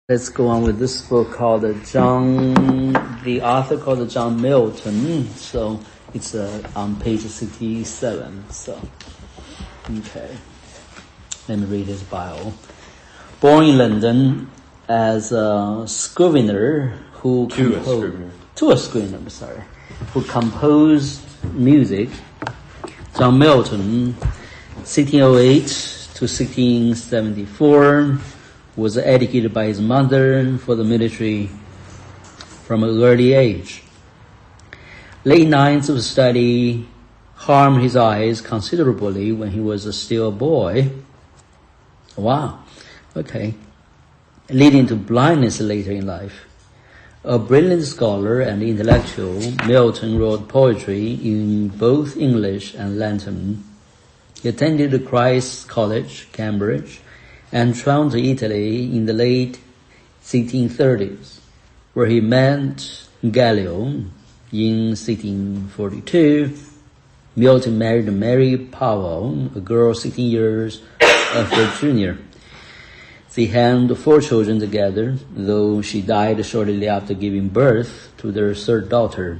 Let's go on with this book called the author called John Milton. So it's on page 67. So, okay. Let me read his bio. Born in London as a scrivener who composed music. John Milton, 1608 to 1674, was educated by his mother for the military from an early age. Late nights of study harmed his eyes considerably when he was still a boy. Wow, okay. Leading to blindness later in life. A brilliant scholar and intellectual, Milton wrote poetry in both English and Latin. He attended Christ's College, Cambridge, and traveled to Italy in the late 1630s, where he met Galileo. In 1642, Milton married Mary Powell, a girl 16 years of her junior. They had 4 children together, though she died shortly after giving birth to their 3rd daughter.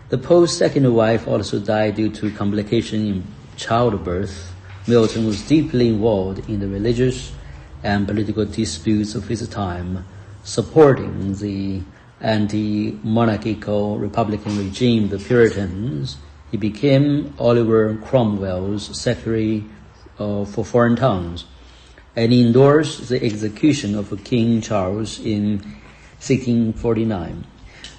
The Pope's 2nd wife also died due to complications in childbirth. Milton was deeply involved in the religious and political disputes of his time, supporting the anti-monarchical Republican regime, the Puritans. He became Oliver Cromwell's Secretary for Foreign Tongues, and endorsed the execution of King Charles in 1649.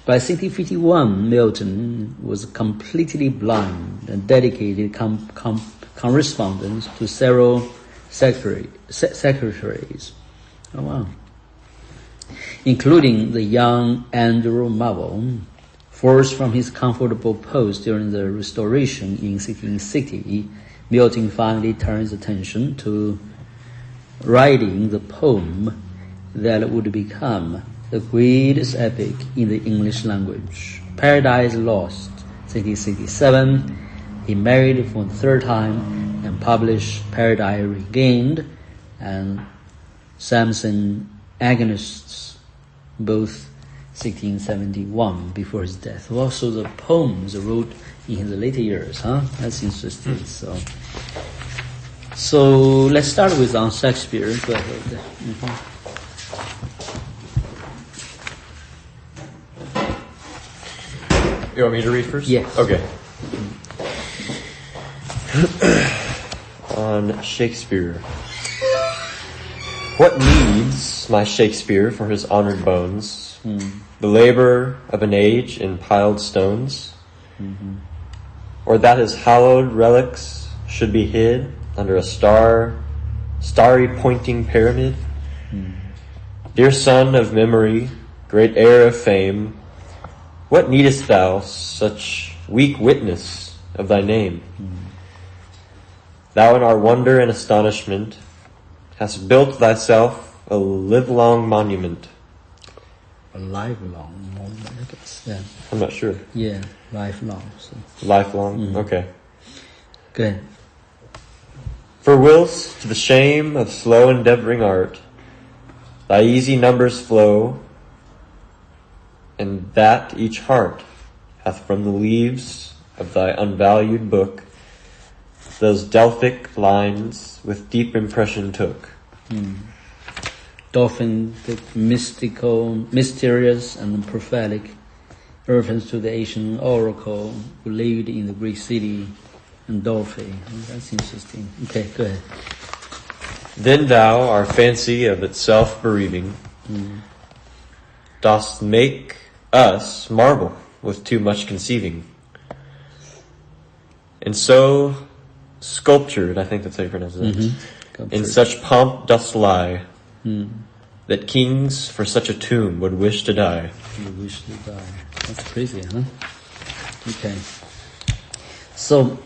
By 1651, Milton was completely blind and dedicated correspondence to several secretaries. Oh, wow. Including the young Andrew Marvell. Forced from his comfortable post during the Restoration in 1660, Milton finally turned his attention to writing the poem that would become the greatest epic in the English language, Paradise Lost, 1667. He married for the 3rd time and published Paradise Regained and Samson Agonists, both 1671, before his death. Also the poems wrote in his later years, That's interesting. So let's start with Shakespeare. Go ahead. You want me to read first? Yes. Okay. On Shakespeare. What needs my Shakespeare for his honored bones? The labor of an age in piled stones? Or that his hallowed relics should be hid under a starry pointing pyramid? Dear son of memory, great heir of fame, what needest thou such weak witness of thy name? Thou in our wonder and astonishment hast built thyself a livelong monument. A lifelong monument, I guess. Yeah. I'm not sure. Yeah, lifelong. So. Lifelong? Okay. Good. For whilst to the shame of slow endeavoring art, thy easy numbers flow, and that each heart hath from the leaves of thy unvalued book those Delphic lines with deep impression took. Dolphin, the mystical, mysterious, and prophetic reference to the ancient oracle who lived in the Greek city and Delphi. That's interesting. Okay, go ahead. Then thou, our fancy of itself bereaving, dost make us marvel with too much conceiving. And so sculptured, I think that's how you pronounce it, in such pomp dost lie, that kings for such a tomb would wish to die. Would wish to die. That's crazy, huh? Okay. So,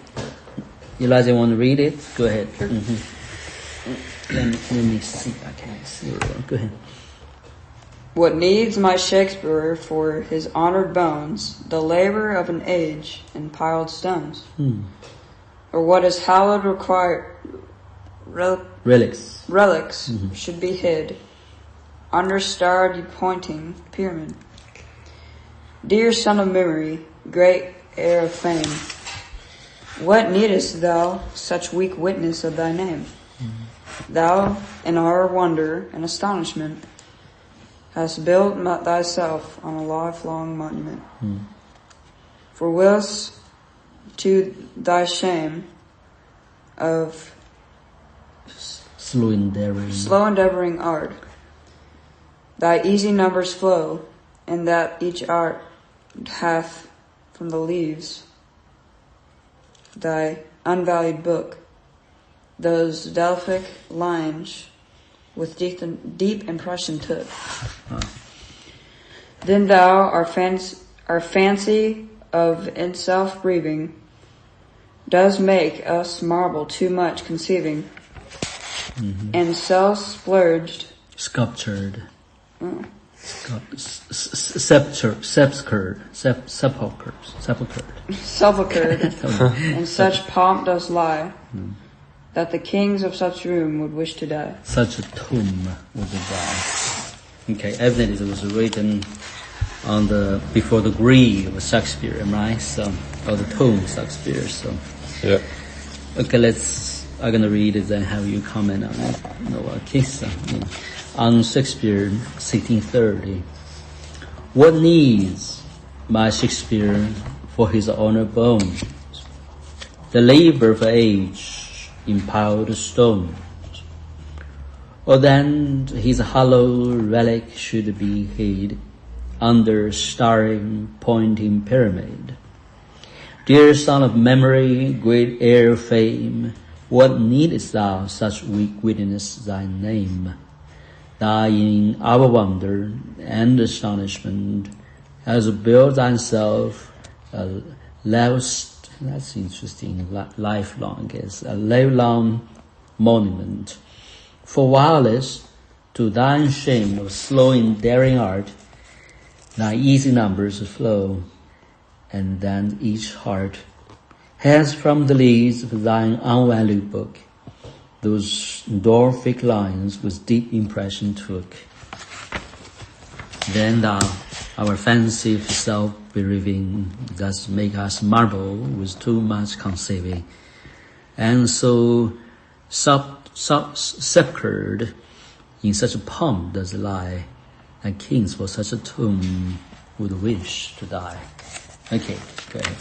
Elijah, want to read it? Go ahead. Sure. Let me see. I can't see it. Go ahead. What needs my Shakespeare for his honored bones? The labor of an age in piled stones. Or what is hallowed relics should be hid understarred pointing pyramid. Dear son of memory, great heir of fame, what needest thou such weak witness of thy name? Thou, in our wonder and astonishment, hast built thyself on a lifelong monument. For whilst to thy shame of Slow endeavoring art, thy easy numbers flow, and that each art hath from the leaves thy unvalued book, those Delphic lines with deep impression took. Then thou, our fancy of in self breathing, does make us marvel too much conceiving, and self splurged, sculptured, oh, sepulchred, in such pomp does lie, that the kings of such room would wish to die. such a tomb would die. Okay, evidently it was written on before the grave of Shakespeare, right? So, or the tomb of Shakespeare. So, Yeah. okay, I'm gonna read it and have you comment on it. No, okay, so, on Shakespeare, 1630. What needs my Shakespeare for his honor bones? The labor of age in piled stones. Or then his hollow relic should be hid under starring pointing pyramid. Dear son of memory, great heir of fame, what needest thou such weak witness thy name? Thou in our wonder and astonishment has built thyself a that's interesting, lifelong, is a lifelong monument. For whilst to thine shame of slow and daring art, thy easy numbers flow, and then each heart has from the leaves of thine unvalued book those Delphic lines with deep impression took. Then thou, our fancy self-believing, does make us marvel with too much conceiving, and so sepulchred in such a pomp does lie, and kings for such a tomb would wish to die. Okay, go ahead.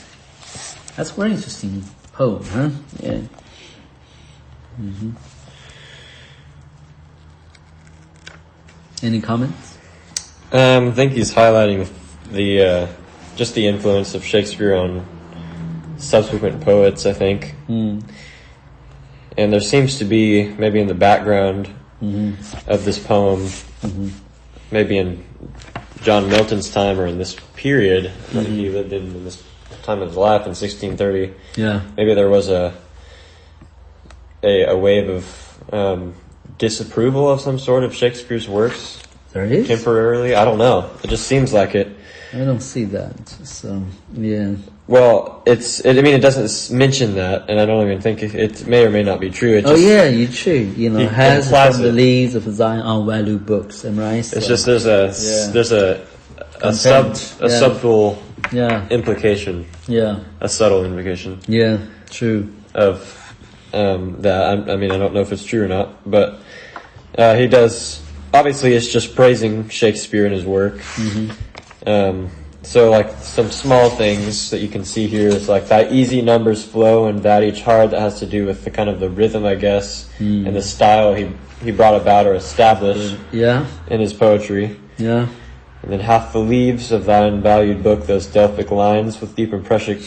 That's a very interesting poem, huh? Yeah. Any comments? I think he's highlighting the just the influence of Shakespeare on subsequent poets, I think. And there seems to be, maybe in the background of this poem, maybe in John Milton's time or in this period that he lived in this time of his life in 1630. Yeah. Maybe there was a wave of disapproval of some sort of Shakespeare's works There is? temporarily. I don't know. It just seems like it. I don't see that. So, yeah. Well, it doesn't mention that, and I don't even think it may or may not be true. It Oh just, yeah, you true. You know, He has implies from the it. leaves of thine unvalued books, am I right? It's just there's a Content, yeah. subtle yeah, implication, yeah, a subtle implication yeah, true. of that. I don't know if it's true or not, but he does. Obviously, it's just praising Shakespeare and his work. So, like, some small things that you can see here is like thy easy numbers flow, and that each heart, that has to do with the kind of the rhythm, I guess, and the style he brought about or established Yeah, in his poetry. yeah, And then hath the leaves of thine valued book those Delphic lines with deep impression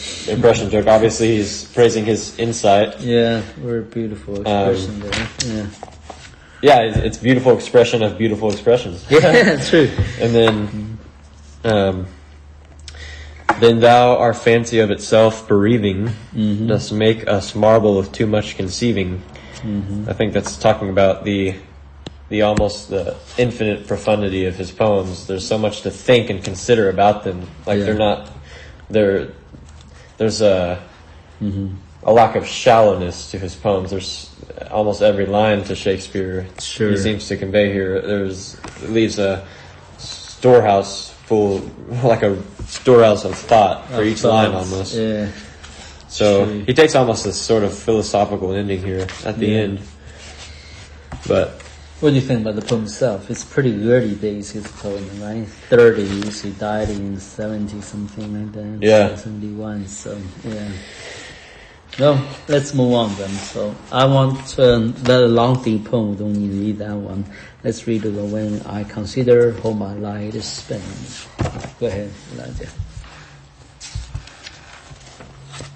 took. Obviously, he's praising his insight. yeah. Very beautiful expression there. Yeah, Yeah, it's beautiful expression of beautiful expressions. yeah, true. And then thou, our fancy of itself bereaving, dost make us marvel with too much conceiving. I think that's talking about the almost the infinite profundity of his poems. There's so much to think and consider about them. Like Yeah. there's a a lack of shallowness to his poems. There's almost every line to Shakespeare Sure. he seems to convey here. It leaves a storehouse full, like a storehouse of thought for each line almost. Yeah. So True. he takes almost this sort of philosophical ending here at the Yeah. end. But What do you think about the poem itself? It's pretty early days, his poem, right? 30s, he died in 70 something like that. Yeah. 71, so yeah. No, let's move on then. So I want that long thing poem, we don't need to read that one. Let's read the When I Consider How My Life is Spent. Go ahead, Elijah.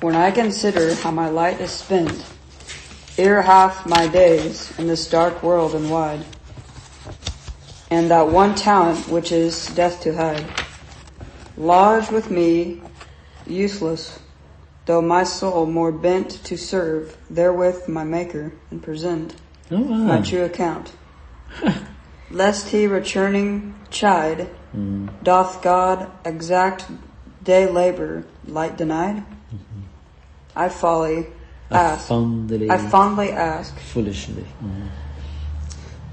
When I consider how my light is spent, ere half my days in this dark world and wide, and that one talent which is death to hide, lodged with me, useless, though my soul more bent to serve therewith my Maker and present Oh, my wow. true account. Lest he returning chide, doth God exact day labor light denied? I fondly ask, Foolishly.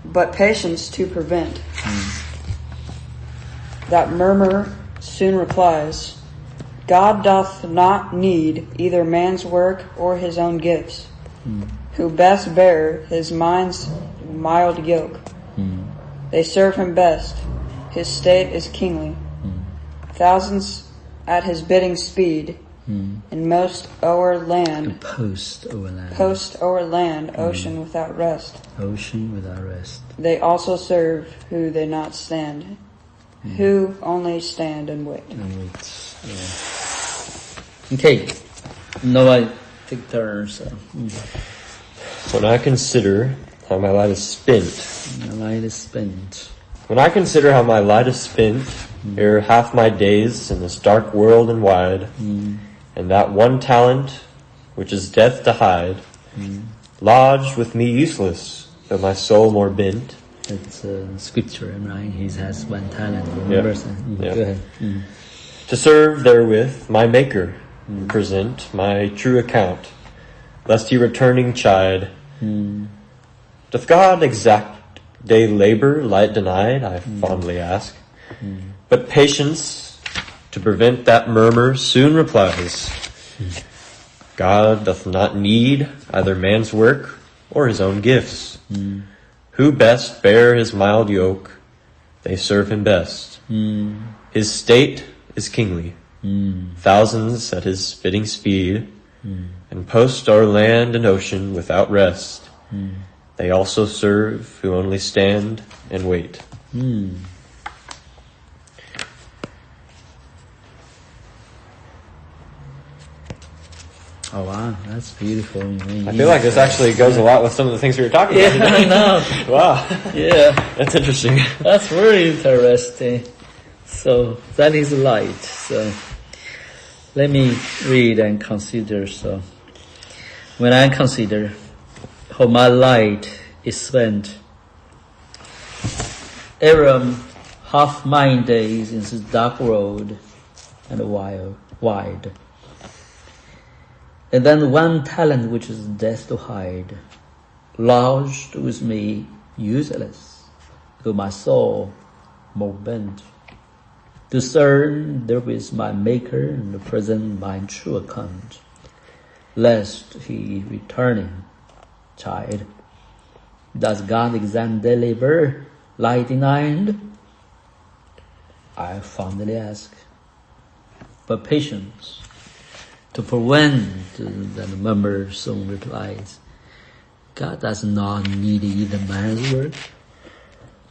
but patience to prevent. That murmur soon replies, God doth not need either man's work or his own gifts, who best bear his mind's mild yoke. They serve him best, his state is kingly. Thousands at his bidding speed, and most o'er land, Post o'er land, ocean without rest. Ocean without rest. They also serve who they not stand, who only stand and wait. And wait. Yeah. Okay. No, I take turns. when I consider how my light is spent, My light is spent. when I consider how my light is spent, ere half my days in this dark world and wide, and that one talent which is death to hide, lodged with me useless, though my soul more bent. It's scripture, right? He has one talent. Yeah. One person. Yeah. Go ahead. To serve therewith my Maker, present my true account, lest he returning chide. Doth God exact day labor light denied? I fondly ask. But patience to prevent that murmur soon replies. God doth not need either man's work or his own gifts. Who best bear his mild yoke, they serve him best. His state is kingly. Thousands at his fitting speed, and post o'er land and ocean without rest. They also serve who only stand and wait. Oh wow, that's beautiful. I feel like this actually goes a lot with some of the things we were talking about Yeah, I today. know. Wow, Yeah, that's interesting. that's very interesting. So that is light. So let me read and consider. So when I consider how my light is spent, half my days in this dark road and wide. And then one talent which is death to hide, lodged with me useless, though my soul more bent. Discern therewith my Maker and present my true account, lest he returning chide. Does God exact day labor lie denied? I fondly ask. But patience to prevent that murmur soon replies. God does not need either man's work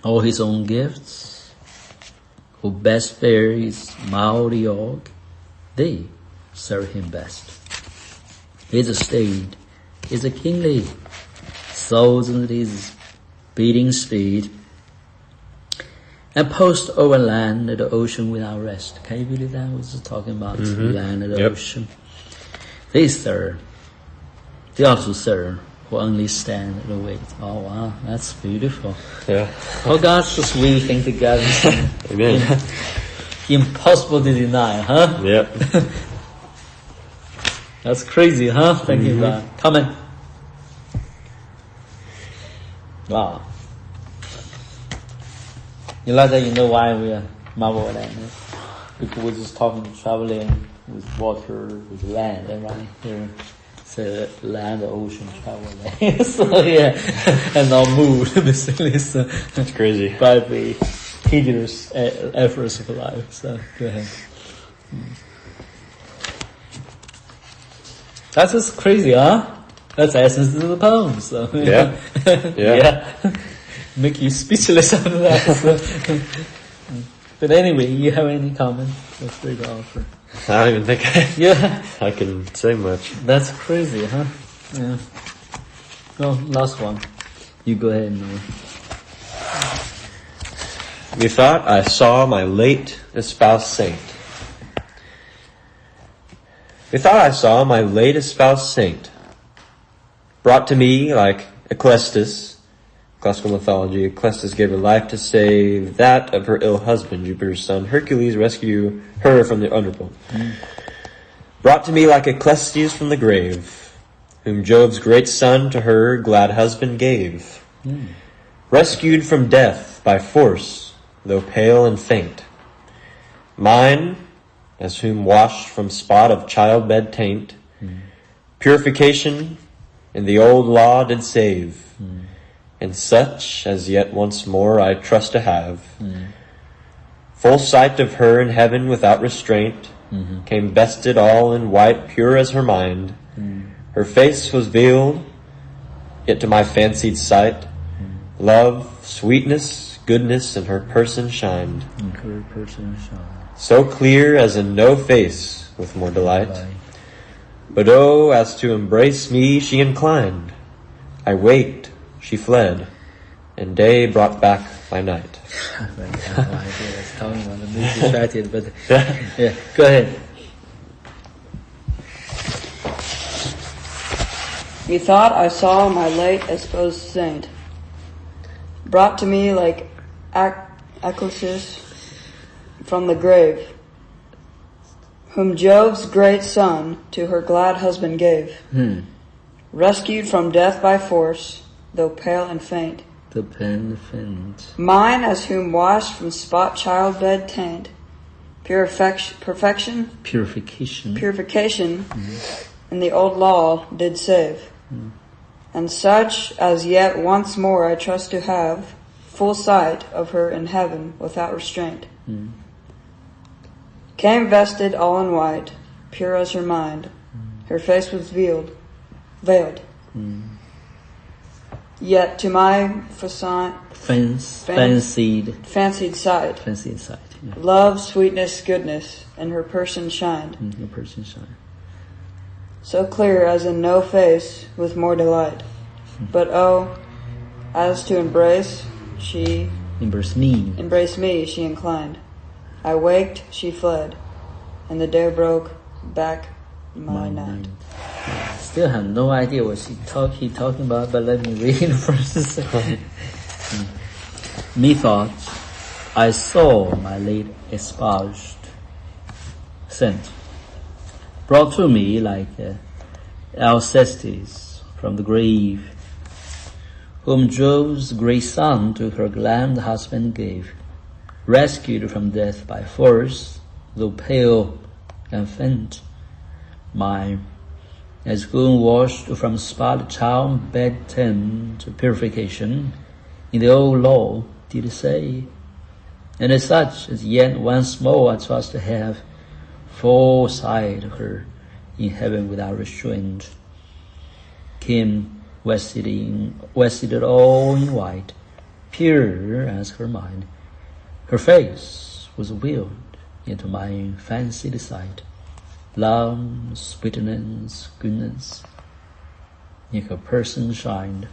or his own gifts. Who best bear his mild yoke, they serve him best. His estate is a kingly, souls at his beating speed, and post over land and the ocean without rest. Can you believe that? I was talking about land and the ocean. They also serve who only stand and wait. Oh wow, that's beautiful. Yeah. Oh God's just weaving together. Amen. Impossible to deny, huh? Yep. That's crazy, huh? Thank you, God. Comment. Wow. You like that? You know why we are Marvel Land? Because we're just traveling with water, with land, and right here. It's land, ocean, travel land. So yeah, and now move basically. So It's crazy. by the tedious efforts of life. So go ahead. That's just crazy, huh? That's the essence of the poem. So Yeah. yeah. Make you speechless after that. So. But anyway, you have any comment? Feel free to offer. I don't even think Yeah, I can say much. that's crazy, huh? Yeah. No, last one. You go ahead, Noah. Methought I saw my late espoused saint. Methought I saw my late espoused saint, brought to me like Ecclestis. Classical mythology, Ecclestis gave her life to save that of her ill husband, Jupiter's son. Hercules rescue her from the underworld. Brought to me like Ecclestis from the grave, whom Jove's great son to her glad husband gave. Rescued from death by force, though pale and faint. Mine, as whom washed from spot of childbed taint, purification in the old law did save. And such as yet once more I trust to have. Full sight of her in heaven without restraint, came vested all in white, pure as her mind. Her face was veiled, yet to my fancied sight, love, sweetness, goodness in her person shined. So clear as in no face with more delight. But oh, as to embrace me she inclined. I waked, she fled, and day brought back my night. I have no idea what's talking about. I'm distracted, but yeah, go ahead. Methought I saw my late espoused saint, brought to me like Ecclestis from the grave, whom Jove's great son to her glad husband gave. Rescued from death by force, though pale and faint. The benefit. Mine, as whom washed from spot childbed taint. Purification in the old law did save. And such as yet once more I trust to have full sight of her in heaven without restraint. Came vested all in white, pure as her mind. Her face was veiled. Yet to my fancied sight, yeah. love, sweetness, goodness in her person shined. So clear as in no face with more delight. But oh, as to embrace me, she inclined. I waked, she fled, and the day broke back my night. Still have no idea what he talking about, but let me read first. Methought I saw my late espoused saint, brought to me like Alcestis from the grave, whom Jove's great son to her glad husband gave, rescued from death by force, though pale and faint. Mine, as whom washed from spot child bed taint to purification, in the old law did say, and as such as yet once more I trust to have full sight of her in heaven without restraint. Came vested all in white, pure as her mind. Her face was veiled into my fancied sight. Love, sweetness, goodness in her person shined.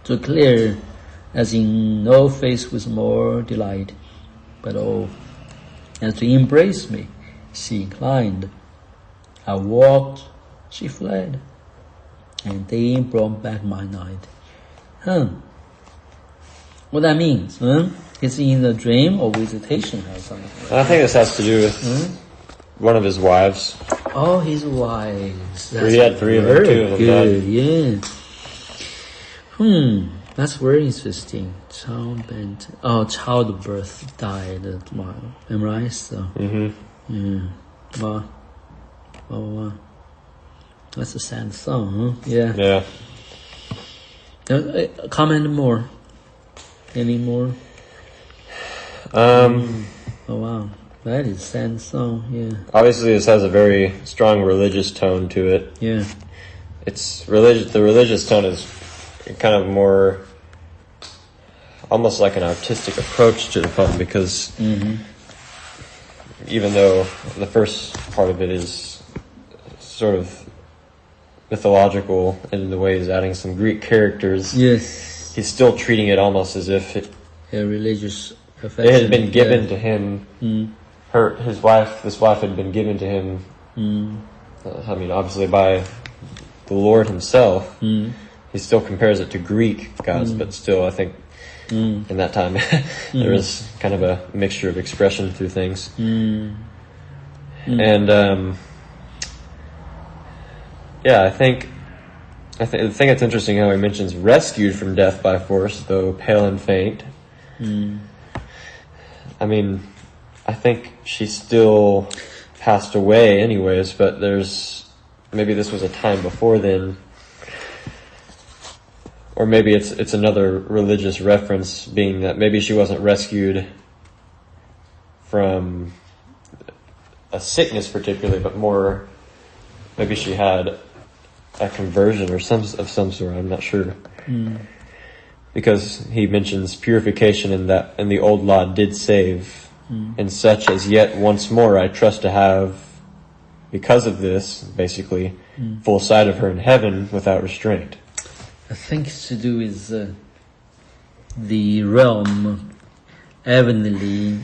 So clear as in no face with more delight. But oh, as to embrace me, she inclined. I walked, she fled, and day brought back my night. What that means? Is he in a dream or visitation or something? I think this has to do with one of his wives. all his wives. He had 3 of them, very 2 of them good, died. yeah. That's very interesting. Childbirth died. Am I right? So, yeah. Wow. That's a sad song, huh? Yeah. Comment more. Any more? Oh wow, that is a sad song. Yeah. Obviously, this has a very strong religious tone to it. Yeah. It's religious. The religious tone is kind of more, almost like an artistic approach to the poem, because even though the first part of it is sort of mythological in the way he's adding some Greek characters, Yes. he's still treating it almost as if it Religious affection. had been given to him. This wife had been given to him. I mean, obviously by the Lord himself. He still compares it to Greek gods, but still, I think in that time there was kind of a mixture of expression through things. And I think it's interesting how he mentions rescued from death by force, though pale and faint. I mean, I think she still passed away anyways, but maybe this was a time before then. Or maybe it's another religious reference, being that maybe she wasn't rescued from a sickness particularly, but more maybe she had a conversion or some sort. I'm not sure, because he mentions purification in the old law did save, and such as yet once more I trust to have, because of this, basically full sight of her in heaven without restraint. I think it's to do with the realm. Evidently,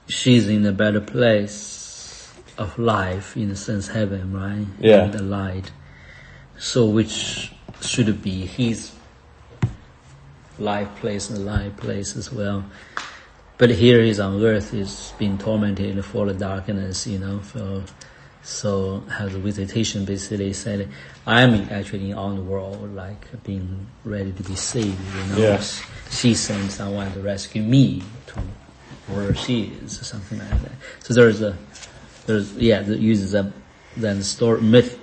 she's in a better place of life, in a sense, heaven, right? Yeah. In the light. So, which should be his life place and life place as well. But here he's on earth, he's being tormented for the darkness, so has a visitation, basically said, I'm actually on the world, like being ready to be saved, Yeah. She sent someone to rescue me to where she is, or something like that. So that uses then story myth,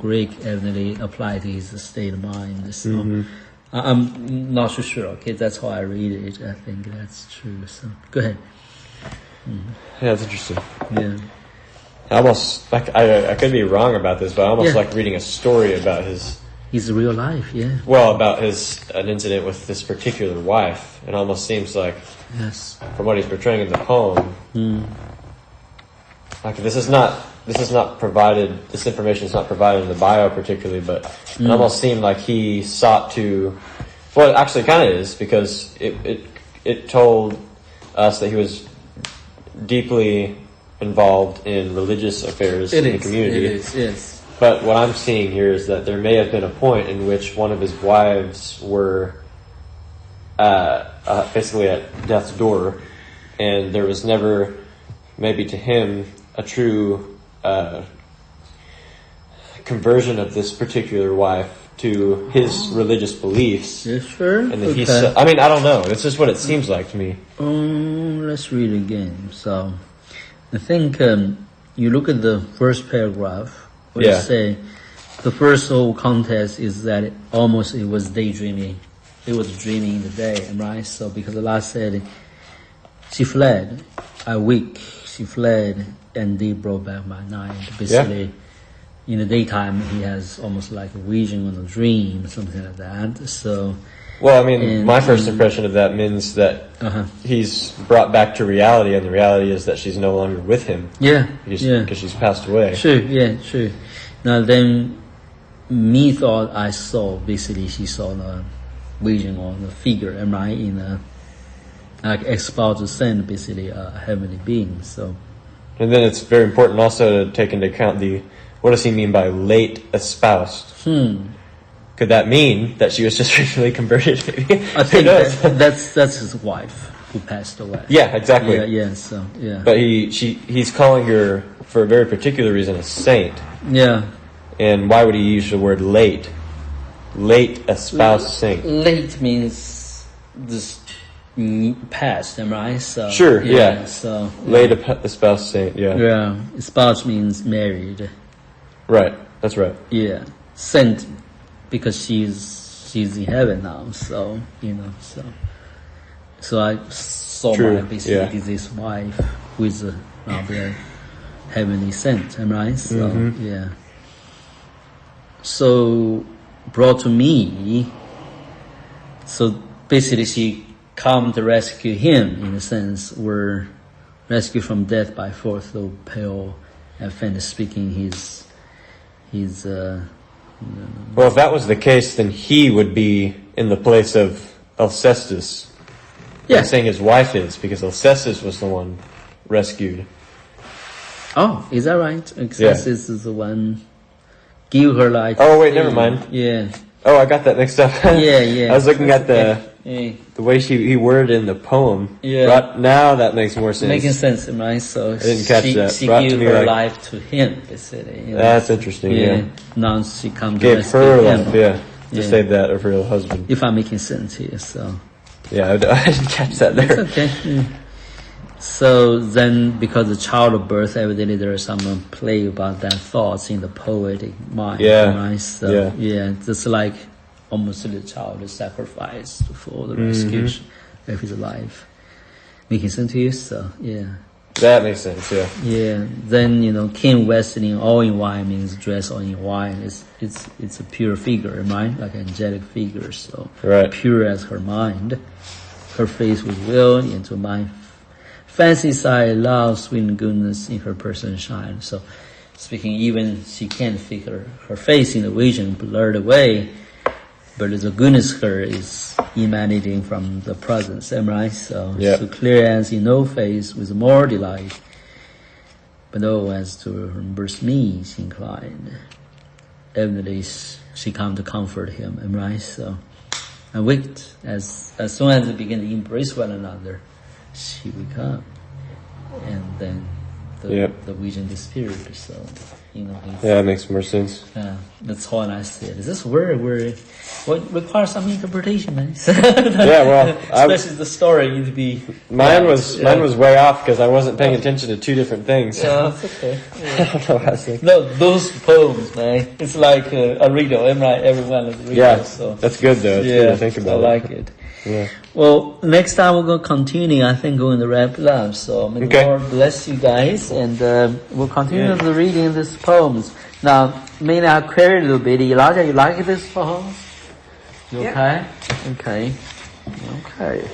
Greek evidently applied to his state of mind. So I'm not so sure. Okay, that's how I read it. I think that's true. So go ahead. Yeah, it's interesting. Yeah. I almost I could be wrong about this, but I almost Yeah. like reading a story about His real life. Yeah. about an incident with this particular wife. It almost seems like, Yes. from what he's portraying in the poem, like this information is not provided in the bio particularly, but it almost seemed like he sought to, well, it actually kind of is, because it told us that he was deeply involved in religious affairs in the community. It is, yes. But what I'm seeing here is that there may have been a point in which one of his wives were basically at death's door, and there was never, maybe to him, a true conversion of this particular wife to his religious beliefs. You sure? And then I don't know. It's just what it seems like to me. Let's read again. So, I think you look at the first paragraph. Where Yeah. you say the first whole context is that it was daydreaming. It was dreaming in the day, right? So because the last said, she fled, I weak. She fled, and they brought back my night. Basically, in the daytime, he has almost like a vision or a dream, something like that. So, Well, I mean, my first impression of that means that he's brought back to reality, and the reality is that she's no longer with him. Because she's passed away. True. Now then, me thought I saw, basically she saw the vision or the figure, am I, in a, like exposed to send, basically a heavenly being, so. And then it's very important also to take into account what does he mean by late espoused? Could that mean that she was just recently converted, maybe? I think that's his wife. who passed away. Yeah, exactly. Yeah. So yeah. But he's calling her for a very particular reason a saint. Yeah. And why would he use the word late? Late espoused saint. Late means this past, am I right? So Sure, yeah. So Late espoused saint, yeah. yeah, spouse means married. Right, that's right. Yeah, saint because she's in heaven now. So so I saw True, my basically yeah. this wife with the heavenly saint, am I right? So yeah. So brought to me. So basically, she come to rescue him in a sense, were rescued from death by force. Though pale and faint speaking, his Well, if that was the case, then he would be in the place of Alcestis. yeah. I'm saying his wife is, because Alcestis was the one rescued. Oh, is that right? Because Yeah. this is the one give her life. Oh, wait, never mind. Yeah. Oh, I got that mixed up. Yeah. I was looking at Yeah. the way he worded in the poem. Yeah. Right, now that makes more sense. Making sense, right? So I didn't catch that. She Brought to gave me her like- life to him, basically. You know? That's interesting, yeah. Now she come to Gave rescue her him. life, yeah, to Yeah. save that of her husband. If I'm making sense here, so Yeah, I didn't catch that it's there. okay. Yeah. So then, because of childbirth, evidently there is some play about that thoughts in the poetic mind. Yeah. Right? So Yeah. just like almost the child is sacrificed for the rescue of his life. Making sense to you? So yeah. That makes sense, yeah. Yeah, then King Wesley all in white means dress all in white. It's a pure figure, right? Like angelic figure, so Right. pure as her mind. Her face was willed into my fancy side, love, sweet goodness in her person shine. So, speaking, even she can't figure her face in the vision, blurred away, but the goodness her is emanating from the presence, am I right? So, Yeah. so clear as in no face with more delight. But oh, as to reimburse me, she inclined. Evidently, she come to comfort him, am I right? So, and wicked, as soon as they begin to embrace one another, she will come. And then the vision disappeared. So, he's, Yeah, that makes more sense. that's all I said. Is this word what requires some interpretation, man? Yeah, well, especially the story need to be. mine was way off because I wasn't paying attention to two different things. Yeah, it's okay. I don't know what I was thinking. No, those poems, man. It's like a riddle. Am I? Everyone is a riddle. Yeah, So that's good though. It's good to think about I it. like it. Yeah. Well, next time we're going to continue. I think we're going to wrap it up. So may Okay. the Lord bless you guys, and we'll continue Yeah. the reading these poems. Now, may I query a little bit? Elijah, you like this poem? You Yeah. okay? Okay. Okay.